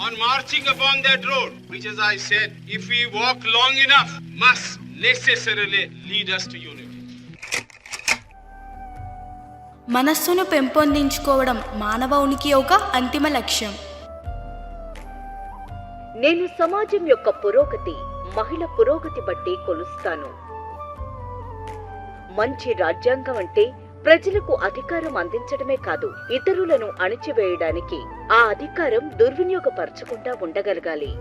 on marching upon that road, which, as I said, if we walk long enough, must necessarily lead us to unity. మనస్సును పెంపొందించుకోవడం మానవునికి ఒక అంతిమ లక్ష్యం. నేను సమాజం యొక్క పురోగతి, మహిళ పురోగతి బట్టి కొలుస్తాను. మంచి రాజ్యాంగం అంటే ప్రజలకు అధికారం అందించడమే కాదు, ఇతరులను అణిచివేయడానికి ఆ అధికారం దుర్వినియోగపరచకుండా ఉండగలగాలి.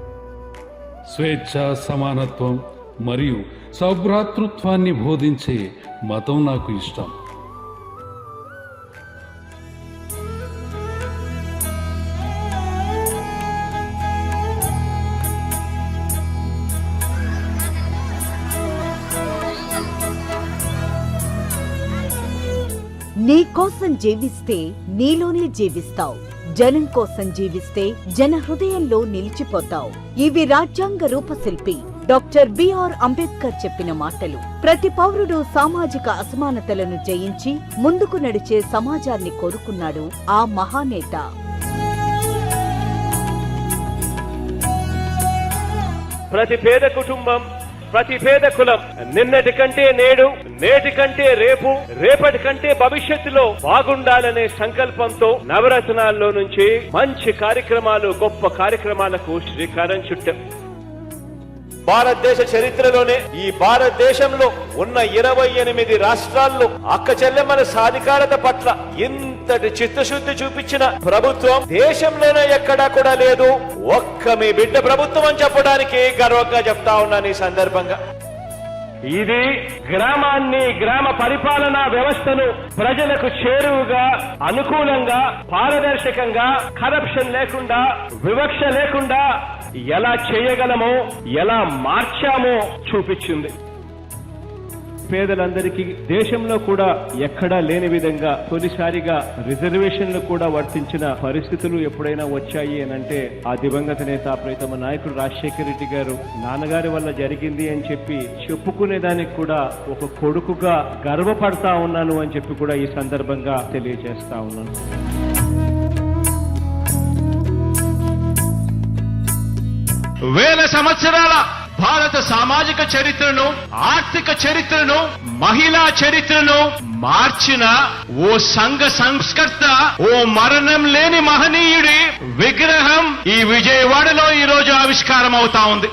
స్వేచ్ఛ, సమానత్వం మరియు సౌభ్రాతృత్వాన్ని బోధించే మతం నాకు ఇష్టం. నీ కోసం జీవిస్తే నీలోనే జీవిస్తావు, జనం కోసం జీవిస్తే జన హృదయంలో నిలిచిపోతావు. ఇవి రాజ్యాంగ రూపశిల్పి డాక్టర్ బిఆర్ అంబేద్కర్ చెప్పిన మాటలు. ప్రతి పౌరుడు సామాజిక అసమానతలను జయించి ముందుకు నడిచే సమాజాన్ని కోరుకున్నాడు ఆ మహానేత. ప్రతి పేద కుటుంబం, ప్రతి పేద కులం నిన్నటి కంటే నేడు, నేటి కంటే రేపు, రేపటి కంటే భవిష్యత్తులో బాగుండాలనే సంకల్పంతో నవరత్నాల్లో నుంచి మంచి కార్యక్రమాలు, గొప్ప కార్యక్రమాలకు శ్రీకారం చుట్టాం. భారతదేశ చరిత్రలోనే ఈ భారతదేశంలో ఉన్న 28 రాష్ట్రాల్లో అక్క చెల్లెమ్మల సాధికారత పట్ల ఇంతటి చిత్తశుద్ధి చూపించిన ప్రభుత్వం దేశంలోనే ఎక్కడా కూడా లేదు. ఒక్క మీ బిడ్డ ప్రభుత్వం అని చెప్పడానికి గర్వంగా చెప్తా ఉన్నాను ఈ సందర్భంగా. ఇది గ్రామాన్ని, గ్రామ పరిపాలనా వ్యవస్థను ప్రజలకు చేరువుగా, అనుకూలంగా, పారదర్శకంగా, కరప్షన్ లేకుండా, వివక్ష లేకుండా ఎలా చేయగలమో, ఎలా మార్చామో చూపించింది. పేదలందరికీ దేశంలో కూడా ఎక్కడా లేని విధంగా తొలిసారిగా రిజర్వేషన్లు కూడా వర్తించిన పరిస్థితులు ఎప్పుడైనా వచ్చాయి అనంటే ఆ దివంగత నేత ప్రియతమ నాయకుడు రాజశేఖర రెడ్డి గారు నాన్నగారి వల్ల జరిగింది అని చెప్పి చెప్పుకునేదానికి కూడా ఒక కొడుకుగా గర్వపడతా ఉన్నాను అని చెప్పి కూడా ఈ సందర్భంగా తెలియజేస్తా ఉన్నాను. వేల సంవత్సరాల భారత సామాజిక చరిత్రను, ఆర్థిక చరిత్రను, మహిళా చరిత్రను మార్చిన ఓ సంఘ సంస్కర్త, ఓ మరణం లేని మహనీయుడి విగ్రహం ఈ విజయవాడలో ఈ రోజు ఆవిష్కారం అవుతా ఉంది.